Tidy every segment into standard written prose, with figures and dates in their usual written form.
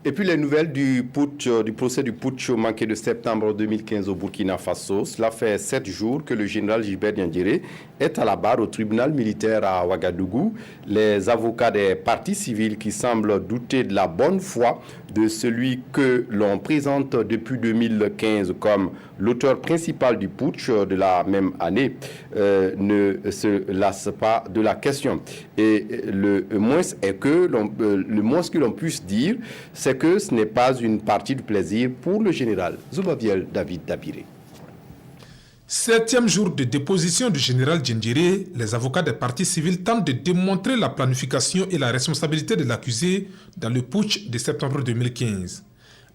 Et puis les nouvelles du putsch, du procès du putsch manqué de septembre 2015 au Burkina Faso. Cela fait 7 jours que le général Gilbert Diendéré est à la barre au tribunal militaire à Ouagadougou. Les avocats des partis civils qui semblent douter de la bonne foi de celui que l'on présente depuis 2015 comme l'auteur principal du putsch de la même année ne se lassent pas de la question. Et le moins que l'on puisse dire, c'est que ce n'est pas une partie de plaisir pour le général Zoubaviel David Dabiré. 7e jour de déposition du général Diendéré, les avocats des partis civils tentent de démontrer la planification et la responsabilité de l'accusé dans le putsch de septembre 2015.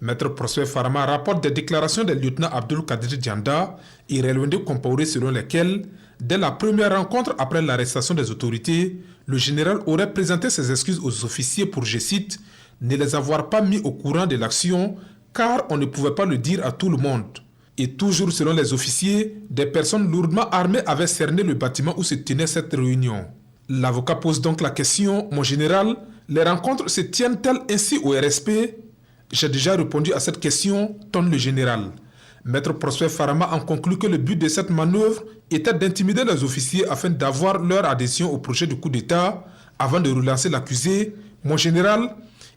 Maître Prosper Farama rapporte des déclarations des lieutenants Abdul Kadir Dianda et Relwende Compaoré selon lesquelles, dès la première rencontre après l'arrestation des autorités, le général aurait présenté ses excuses aux officiers pour, je cite, ne les avoir pas mis au courant de l'action car on ne pouvait pas le dire à tout le monde. Et toujours selon les officiers, des personnes lourdement armées avaient cerné le bâtiment où se tenait cette réunion. L'avocat pose donc la question, mon général, les rencontres se tiennent-elles ainsi au RSP? J'ai déjà répondu à cette question, tonne le général. Maître Prosper Farama en conclut que le but de cette manœuvre était d'intimider les officiers afin d'avoir leur adhésion au projet de coup d'État avant de relancer l'accusé. Mon général,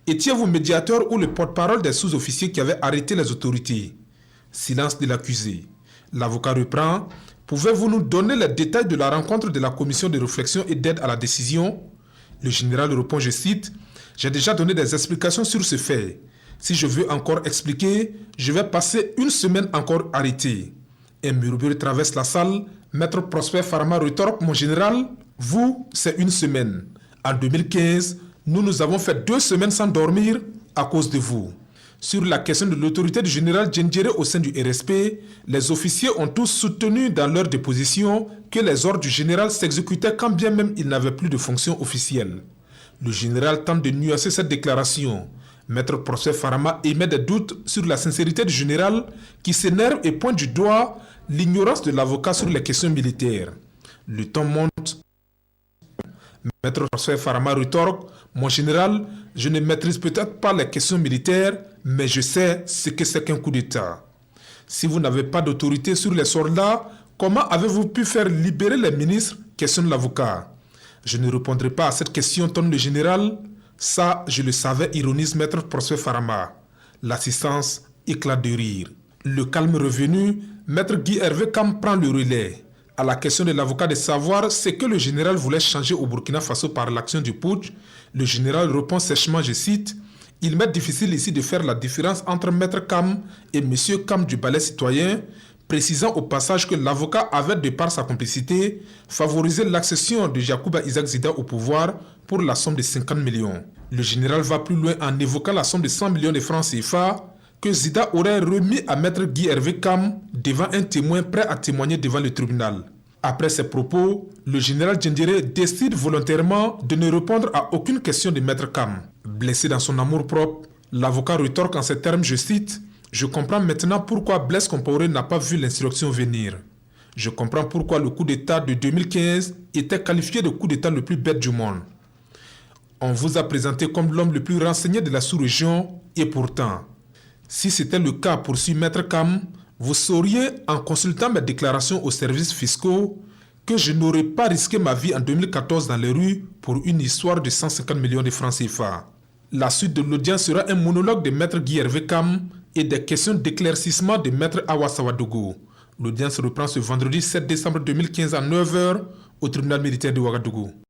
étiez-vous médiateur ou le porte-parole des sous-officiers qui avaient arrêté les autorités? Silence de l'accusé. L'avocat reprend. Pouvez-vous nous donner les détails de la rencontre de la commission de réflexion et d'aide à la décision? Le général répond, je cite, j'ai déjà donné des explications sur ce fait. Si je veux encore expliquer, je vais passer une semaine encore arrêté. Un murmure traverse la salle. Maître Prosper Farama rétorque, mon général, vous, c'est une semaine. En 2015, nous avons fait 2 semaines sans dormir à cause de vous. Sur la question de l'autorité du général Diendéré au sein du RSP, les officiers ont tous soutenu dans leur déposition que les ordres du général s'exécutaient quand bien même il n'avait plus de fonction officielle. Le général tente de nuancer cette déclaration. Maître Prosper Farama émet des doutes sur la sincérité du général qui s'énerve et pointe du doigt l'ignorance de l'avocat sur les questions militaires. Le temps monte. Maître Prosper Farama rétorque, mon général, je ne maîtrise peut-être pas les questions militaires, mais je sais ce que c'est qu'un coup d'État. Si vous n'avez pas d'autorité sur les soldats, comment avez-vous pu faire libérer les ministres? Questionne l'avocat. Je ne répondrai pas à cette question, tonne le général. Ça, je le savais, ironise Maître Prosper Farama. L'assistance éclate de rire. Le calme revenu, Maître Guy Hervé Kam prend le relais. À la question de l'avocat de savoir ce que le général voulait changer au Burkina Faso par l'action du putsch, le général répond sèchement, je cite, « Il m'est difficile ici de faire la différence entre Maître Kam et Monsieur Kam du Balai citoyen, précisant au passage que l'avocat avait, de par sa complicité, favorisé l'accession de Yacouba Isaac Zida au pouvoir pour la somme de 50 millions. Le général va plus loin en évoquant la somme de 100 millions de francs CFA que Zida aurait remis à Maître Guy Hervé Kam devant un témoin prêt à témoigner devant le tribunal. Après ces propos, le général Diendéré décide volontairement de ne répondre à aucune question de Maître Kam. Blessé dans son amour-propre, l'avocat rétorque en ces termes, je cite, « Je comprends maintenant pourquoi Blaise Compaoré n'a pas vu l'insurrection venir. Je comprends pourquoi le coup d'État de 2015 était qualifié de coup d'État le plus bête du monde. On vous a présenté comme l'homme le plus renseigné de la sous-région et pourtant, si c'était le cas, poursuit Maître Kam, vous sauriez, en consultant mes déclarations aux services fiscaux, que je n'aurais pas risqué ma vie en 2014 dans les rues pour une histoire de 150 millions de francs CFA. La suite de l'audience sera un monologue de Maître Guy Hervé Kam et des questions d'éclaircissement de Maître Awa Sawadougou. L'audience reprend ce vendredi 7 décembre 2015 à 9h au tribunal militaire de Ouagadougou.